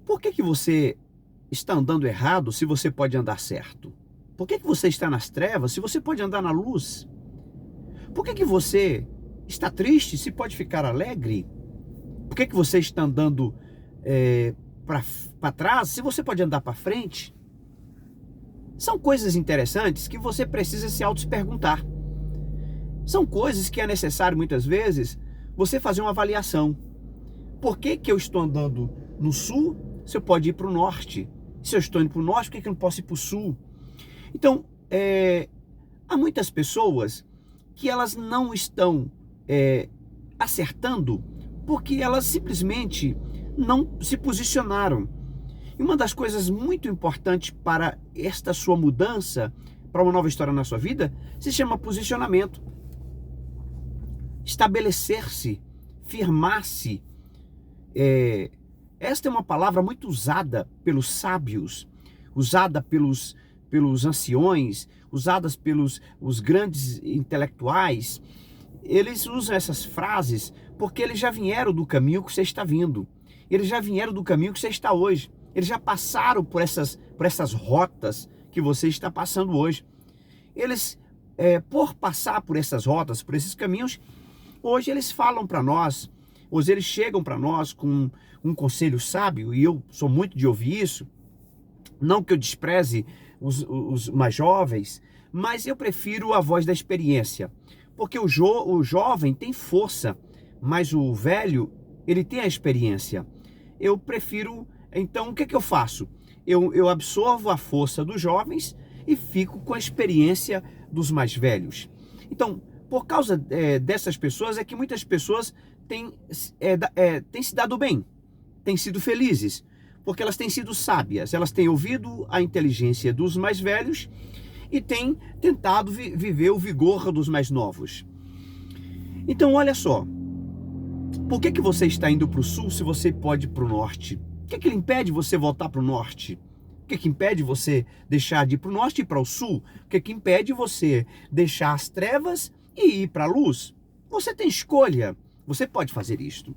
Por que que você está andando errado se você pode andar certo? Por que que você está nas trevas se você pode andar na luz? Por que que você está triste se pode ficar alegre? Por que que você está andando para trás se você pode andar para frente? São coisas interessantes que você precisa se auto-perguntar. São coisas que é necessário muitas vezes você fazer uma avaliação. Por que que eu estou andando no sul se eu pode ir para o norte? Se eu estou indo para o norte, por que que eu não posso ir para o sul? Então, há muitas pessoas que elas não estão acertando porque elas simplesmente não se posicionaram. E uma das coisas muito importantes para esta sua mudança, para uma nova história na sua vida, se chama posicionamento. Estabelecer-se, firmar-se. Esta é uma palavra muito usada pelos sábios, usada pelos anciões, usadas pelos os grandes intelectuais. Eles usam essas frases porque eles já vieram do caminho que você está vindo. Eles já vieram do caminho que você está hoje. Eles já passaram por essas rotas que você está passando hoje. Eles, por passar por essas rotas, por esses caminhos, hoje eles falam para nós, hoje eles chegam para nós com um conselho sábio, e eu sou muito de ouvir isso. Não que eu despreze os mais jovens, mas eu prefiro a voz da experiência. Porque o jovem tem força, mas o velho, ele tem a experiência. Eu prefiro, então o que eu faço? Eu absorvo a força dos jovens e fico com a experiência dos mais velhos. Então, por causa dessas pessoas, é que muitas pessoas têm se dado bem, têm sido felizes, porque elas têm sido sábias, elas têm ouvido a inteligência dos mais velhos e têm tentado viver o vigor dos mais novos. Então, olha só, por que que você está indo para o sul se você pode ir para o norte? O que lhe impede você voltar para o norte? O que impede você deixar de ir para o norte e para o sul? O que impede você deixar as trevas e ir para a luz? Você tem escolha, você pode fazer isto.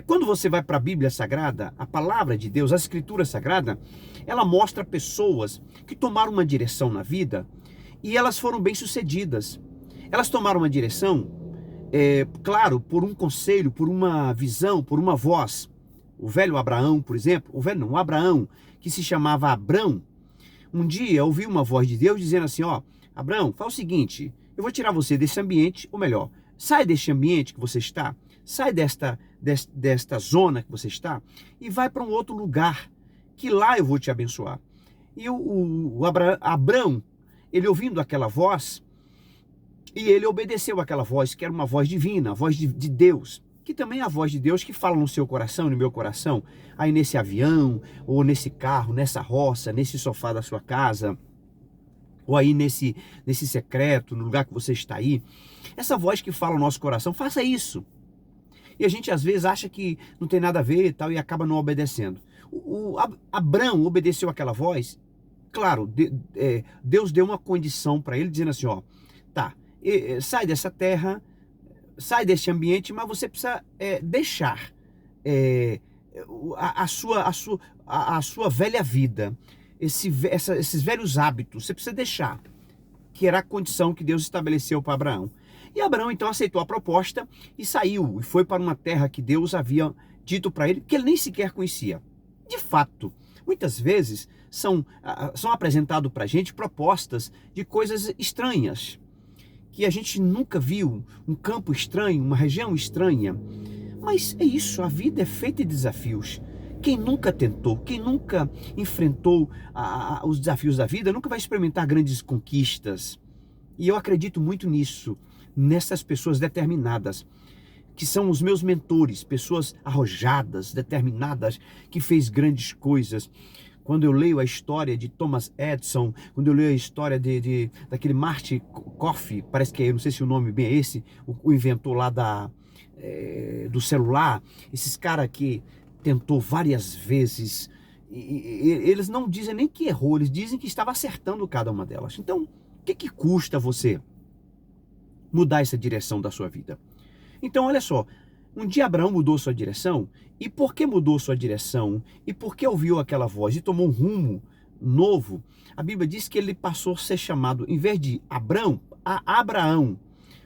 Quando você vai para a Bíblia Sagrada, a palavra de Deus, a Escritura Sagrada, ela mostra pessoas que tomaram uma direção na vida e elas foram bem-sucedidas. Elas tomaram uma direção, claro, por um conselho, por uma visão, por uma voz. O velho Abraão, por exemplo, o Abraão, que se chamava Abrão, um dia ouviu uma voz de Deus dizendo assim, Abraão, faz o seguinte, eu vou tirar você desse ambiente, ou melhor, sai deste ambiente que você está, sai desta zona que você está e vai para um outro lugar, que lá eu vou te abençoar. E Abrão, ele ouvindo aquela voz, e ele obedeceu àquela voz, que era uma voz divina, a voz de Deus, que também é a voz de Deus que fala no seu coração, no meu coração, aí nesse avião, ou nesse carro, nessa roça, nesse sofá da sua casa, ou aí nesse secreto, no lugar que você está aí. Essa voz que fala no nosso coração, faça isso. E a gente às vezes acha que não tem nada a ver e tal, e acaba não obedecendo. Abrão obedeceu aquela voz. Claro, Deus deu uma condição para ele, dizendo assim, sai dessa terra, sai desse ambiente, mas você precisa deixar a sua velha vida, esses velhos hábitos, você precisa deixar, que era a condição que Deus estabeleceu para Abraão. E Abraão então aceitou a proposta e saiu, e foi para uma terra que Deus havia dito para ele, que ele nem sequer conhecia. De fato, muitas vezes são apresentadas para a gente propostas de coisas estranhas, que a gente nunca viu, um campo estranho, uma região estranha. Mas é isso, a vida é feita de desafios. Quem nunca tentou, quem nunca enfrentou os desafios da vida, nunca vai experimentar grandes conquistas. E eu acredito muito nisso, nessas pessoas determinadas, que são os meus mentores, pessoas arrojadas, determinadas, que fez grandes coisas. Quando eu leio a história de Thomas Edison, quando eu leio a história daquele Marty Coffey, parece que não sei se o nome bem é esse, o inventor lá do celular, esses caras que tentou várias vezes, e eles não dizem nem que errou, eles dizem que estava acertando cada uma delas. Então, o que custa você mudar essa direção da sua vida? Então, olha só, Um dia Abraão mudou sua direção, e por que mudou sua direção? E por que ouviu aquela voz e tomou um rumo novo? A Bíblia diz que ele passou a ser chamado, em vez de Abrão, a Abraão,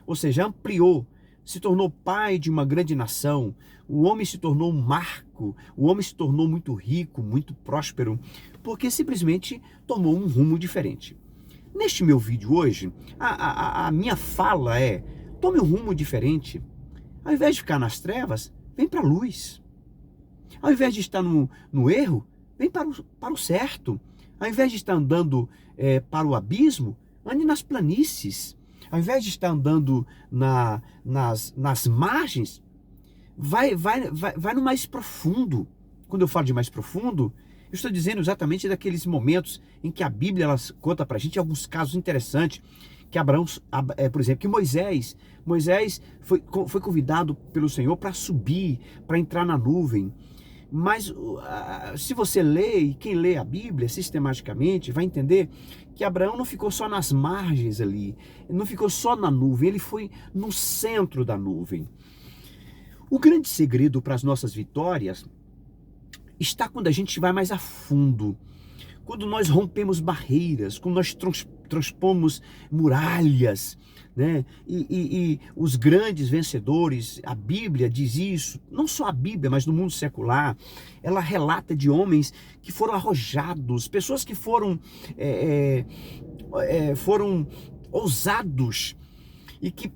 ou seja, ampliou, se tornou pai de uma grande nação. O homem se tornou um marco, o homem se tornou muito rico, muito próspero, porque simplesmente tomou um rumo diferente. Neste meu vídeo hoje, a minha fala é: tome um rumo diferente. Ao invés de ficar nas trevas, vem para a luz. Ao invés de estar no erro, vem para o certo. Ao invés de estar andando para o abismo, ande nas planícies. Ao invés de estar andando nas margens, vai no mais profundo. Quando eu falo de mais profundo, eu estou dizendo exatamente daqueles momentos em que a Bíblia ela conta para a gente alguns casos interessantes. Que Abraão, por exemplo, que Moisés foi convidado pelo Senhor para subir, para entrar na nuvem. Mas se você lê, e quem lê a Bíblia sistematicamente, vai entender que Abraão não ficou só nas margens ali, não ficou só na nuvem, ele foi no centro da nuvem. O grande segredo para as nossas vitórias está quando a gente vai mais a fundo, quando nós rompemos barreiras, quando nós transpomos muralhas, né? E os grandes vencedores, a Bíblia diz isso, não só a Bíblia, mas no mundo secular, ela relata de homens que foram arrojados, pessoas que foram ousados e que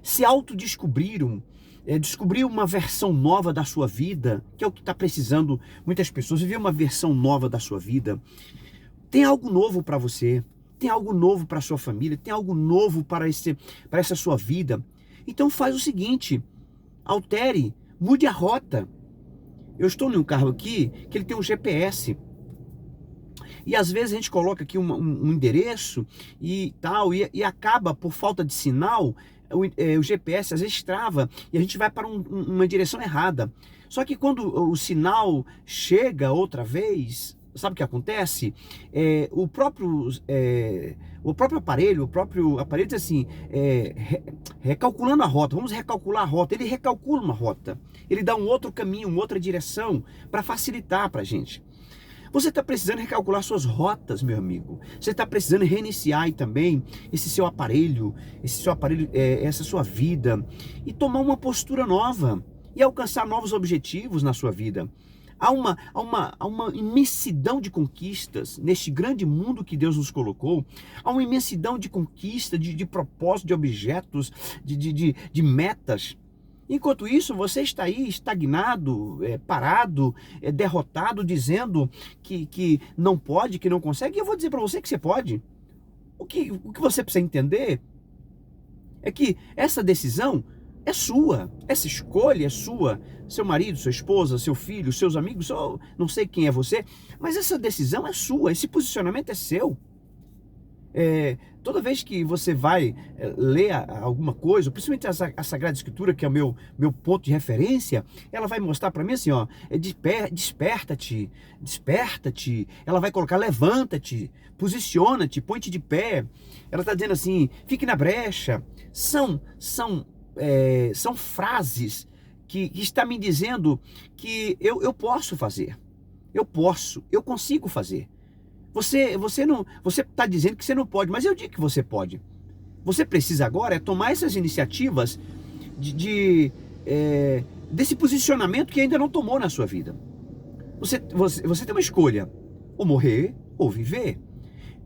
se autodescobriram, descobrir uma versão nova da sua vida, que é o que está precisando muitas pessoas, viver uma versão nova da sua vida. Tem algo novo para você, tem algo novo para a sua família, tem algo novo para essa sua vida. Então faz o seguinte, altere, mude a rota. Eu estou num carro aqui que ele tem um GPS. E às vezes a gente coloca aqui um endereço e tal, e acaba, por falta de sinal, o GPS às vezes trava e a gente vai para uma direção errada. Só que quando o sinal chega outra vez, sabe o que acontece? O próprio aparelho diz assim, recalculando a rota, vamos recalcular a rota. Ele recalcula uma rota, ele dá um outro caminho, uma outra direção para facilitar para a gente. Você está precisando recalcular suas rotas, meu amigo. Você está precisando reiniciar aí também esse seu aparelho, essa sua vida, e tomar uma postura nova e alcançar novos objetivos na sua vida. Há uma imensidão de conquistas neste grande mundo que Deus nos colocou. Há uma imensidão de conquista, de propósitos, de objetos, de metas. Enquanto isso, você está aí estagnado, parado, derrotado, dizendo que não pode, que não consegue. E eu vou dizer para você que você pode. O que você precisa entender é que essa decisão é sua, essa escolha é sua. Seu marido, sua esposa, seu filho, seus amigos, não sei quem é você, mas essa decisão é sua, esse posicionamento é seu. Toda vez que você vai ler alguma coisa, principalmente a Sagrada Escritura, que é o meu ponto de referência, ela vai mostrar para mim assim, ó, desperta-te, desperta-te. Ela vai colocar levanta-te, posiciona-te, põe-te de pé. Ela está dizendo assim, fique na brecha. São frases que está me dizendo que eu posso fazer, eu consigo fazer. Você está dizendo que você não pode, mas eu digo que você pode. Você precisa agora tomar essas iniciativas desse posicionamento que ainda não tomou na sua vida. Você tem uma escolha, ou morrer ou viver.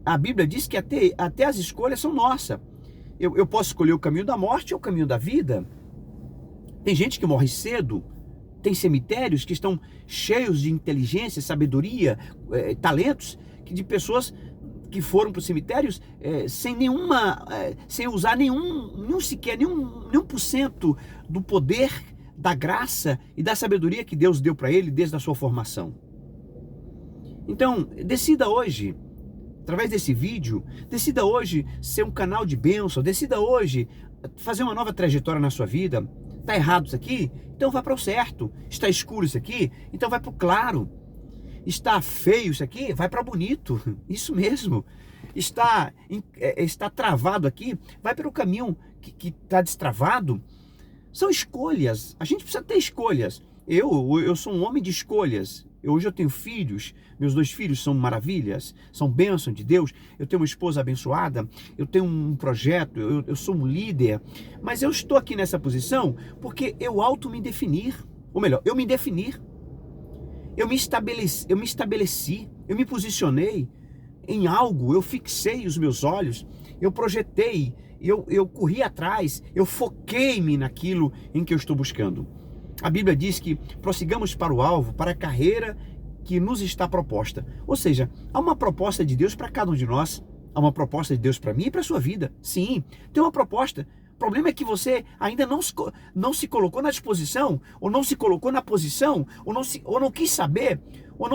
A Bíblia diz que até as escolhas são nossas. Eu posso escolher o caminho da morte ou o caminho da vida. Tem gente que morre cedo. Tem cemitérios que estão cheios de inteligência, sabedoria, talentos, de pessoas que foram para os cemitérios sem usar nenhum por cento do poder, da graça e da sabedoria que Deus deu para ele desde a sua formação. Então, decida hoje, através desse vídeo, decida hoje ser um canal de bênção, decida hoje fazer uma nova trajetória na sua vida. Está errado isso aqui? Então vai para o certo. Está escuro isso aqui? Então vai para o claro. Está feio isso aqui? Vai para o bonito. Isso mesmo. Está travado aqui? Vai pelo caminho que está destravado. São escolhas. A gente precisa ter escolhas. Eu sou um homem de escolhas. Hoje eu tenho filhos. Meus 2 filhos são maravilhas. São bênção de Deus. Eu tenho uma esposa abençoada. Eu tenho um projeto. Eu sou um líder. Mas eu estou aqui nessa posição porque eu me definir. Ou melhor, eu me definir. Eu me estabeleci. Eu me posicionei em algo. Eu fixei os meus olhos. Eu projetei. Eu corri atrás, eu foquei-me naquilo em que eu estou buscando. A Bíblia diz que prossigamos para o alvo, para a carreira que nos está proposta. Ou seja, há uma proposta de Deus para cada um de nós. Há uma proposta de Deus para mim e para a sua vida. Sim, tem uma proposta. O problema é que você ainda não se colocou na disposição, ou não se colocou na posição, ou não quis saber, ou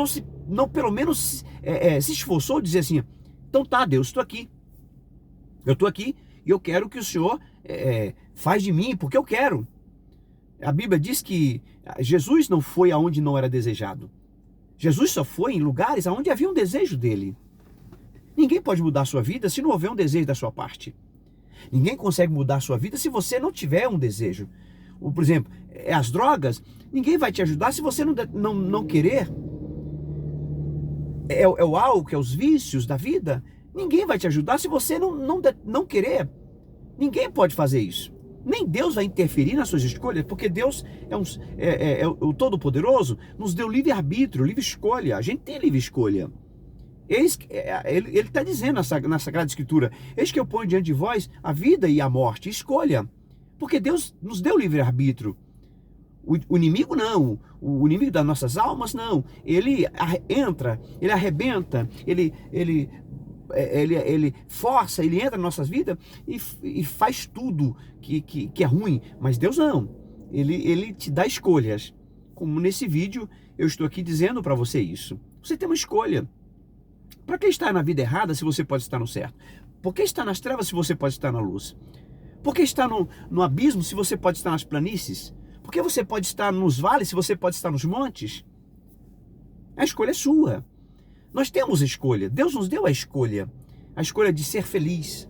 não pelo menos se esforçou de dizer assim, então tá, Deus, estou aqui. Eu estou aqui. E eu quero que o Senhor faz de mim, porque eu quero. A Bíblia diz que Jesus não foi aonde não era desejado. Jesus só foi em lugares aonde havia um desejo dele. Ninguém pode mudar a sua vida se não houver um desejo da sua parte. Ninguém consegue mudar a sua vida se você não tiver um desejo. Por exemplo, as drogas, ninguém vai te ajudar se você não querer. É o álcool, é os vícios da vida. Ninguém vai te ajudar se você não querer. Ninguém pode fazer isso. Nem Deus vai interferir nas suas escolhas, porque Deus é o Todo-Poderoso, nos deu livre-arbítrio, livre escolha. A gente tem livre escolha. Ele está dizendo na Sagrada Escritura, eis que eu ponho diante de vós a vida e a morte, escolha. Porque Deus nos deu livre-arbítrio. O inimigo não, o inimigo das nossas almas não. Ele entra, ele arrebenta, ele força, ele entra nas nossas vidas e faz tudo que é ruim. Mas Deus não. Ele te dá escolhas. Como nesse vídeo eu estou aqui dizendo para você isso. Você tem uma escolha. Para que estar na vida errada se você pode estar no certo? Por que estar nas trevas se você pode estar na luz? Por que estar no abismo se você pode estar nas planícies? Por que você pode estar nos vales se você pode estar nos montes? A escolha é sua. Nós temos escolha. Deus nos deu a escolha de ser feliz,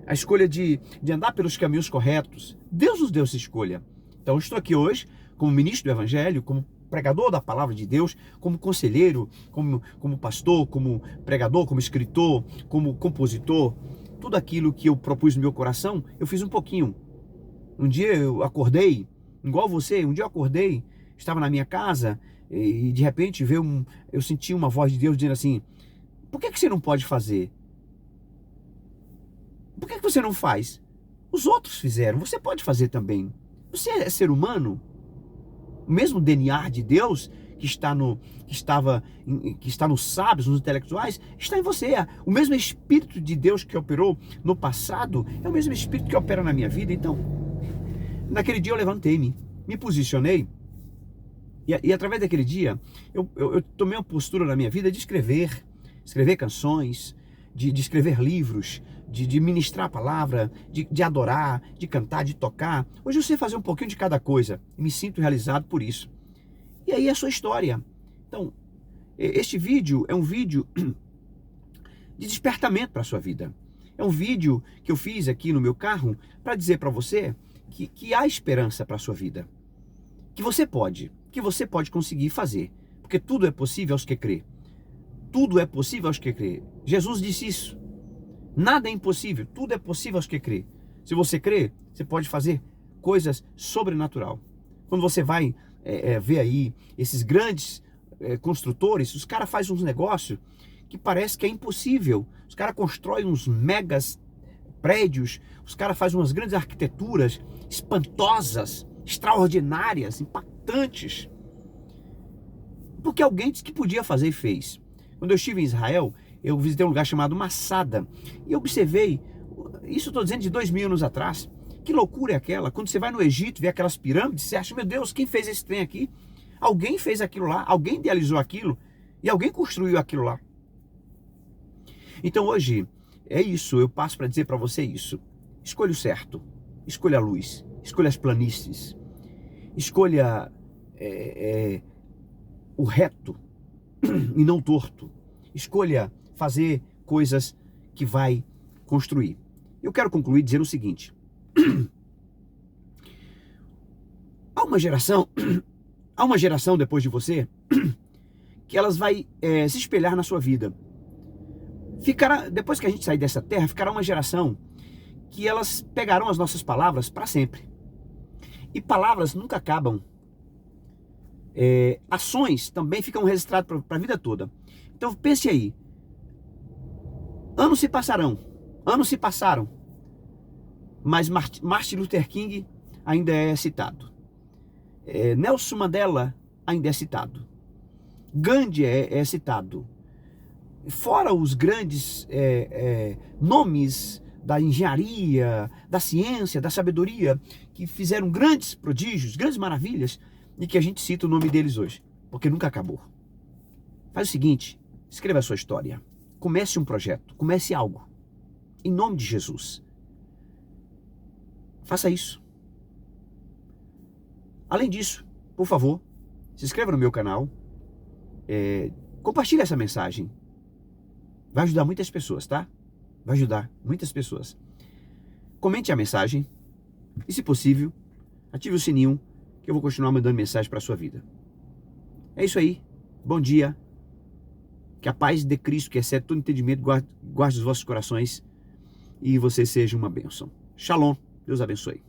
a escolha de andar pelos caminhos corretos. Deus nos deu essa escolha. Então eu estou aqui hoje como ministro do Evangelho, como pregador da palavra de Deus, como conselheiro, como pastor, como pregador, como escritor, como compositor. Tudo aquilo que eu propus no meu coração, eu fiz um pouquinho. Um dia eu acordei, igual você, um dia eu acordei, estava na minha casa e de repente eu senti uma voz de Deus dizendo assim, por que você não pode fazer? Por que você não faz? Os outros fizeram, você pode fazer também. Você é ser humano. O mesmo DNA de Deus que está nos sábios, nos intelectuais, está em você. O mesmo Espírito de Deus que operou no passado é o mesmo Espírito que opera na minha vida. Então, naquele dia eu levantei-me, me posicionei e através daquele dia eu tomei uma postura na minha vida de escrever canções, de escrever livros, de ministrar a palavra, de adorar, de cantar, de tocar. Hoje eu sei fazer um pouquinho de cada coisa e me sinto realizado por isso. E aí é a sua história. Então, este vídeo é um vídeo de despertamento para a sua vida. É um vídeo que eu fiz aqui no meu carro para dizer para você que há esperança para a sua vida. Que você pode conseguir fazer. Porque tudo é possível aos que crê. Tudo é possível aos que crê. Jesus disse isso. Nada é impossível, tudo é possível aos que crê. Se você crê, você pode fazer coisas sobrenatural. Quando você vai ver aí esses grandes construtores, os caras fazem uns negócios que parece que é impossível. Os caras constroem uns megas prédios, os caras fazem umas grandes arquiteturas espantosas, extraordinárias, impactantes. Porque alguém disse que podia fazer e fez. Quando eu estive em Israel, eu visitei um lugar chamado Massada e observei, isso eu estou dizendo de 2000 anos atrás, que loucura é aquela? Quando você vai no Egito, vê aquelas pirâmides, você acha, meu Deus, quem fez esse trem aqui? Alguém fez aquilo lá, alguém idealizou aquilo e alguém construiu aquilo lá. Então hoje, é isso, eu passo para dizer para você isso. Escolha o certo, escolha a luz, escolha as planícies, escolha o reto e não o torto. Escolha fazer coisas que vai construir. Eu quero concluir dizendo o seguinte. há uma geração depois de você que elas vai se espelhar na sua vida. Depois que a gente sair dessa terra, ficará uma geração que elas pegarão as nossas palavras para sempre. E palavras nunca acabam. Ações também ficam registradas para a vida toda. Então pense aí. Anos se passaram, mas Martin Luther King ainda é citado. Nelson Mandela ainda é citado. Gandhi é citado. Fora os grandes nomes da engenharia, da ciência, da sabedoria, que fizeram grandes prodígios, grandes maravilhas, e que a gente cita o nome deles hoje, porque nunca acabou. Faz o seguinte, escreva a sua história, comece um projeto, comece algo, em nome de Jesus. Faça isso. Além disso, por favor, se inscreva no meu canal, compartilhe essa mensagem. Vai ajudar muitas pessoas, tá? Vai ajudar muitas pessoas. Comente a mensagem e, se possível, ative o sininho que eu vou continuar mandando mensagem para a sua vida. É isso aí. Bom dia. Que a paz de Cristo, que excede todo entendimento, guarde os vossos corações e você seja uma bênção. Shalom. Deus abençoe.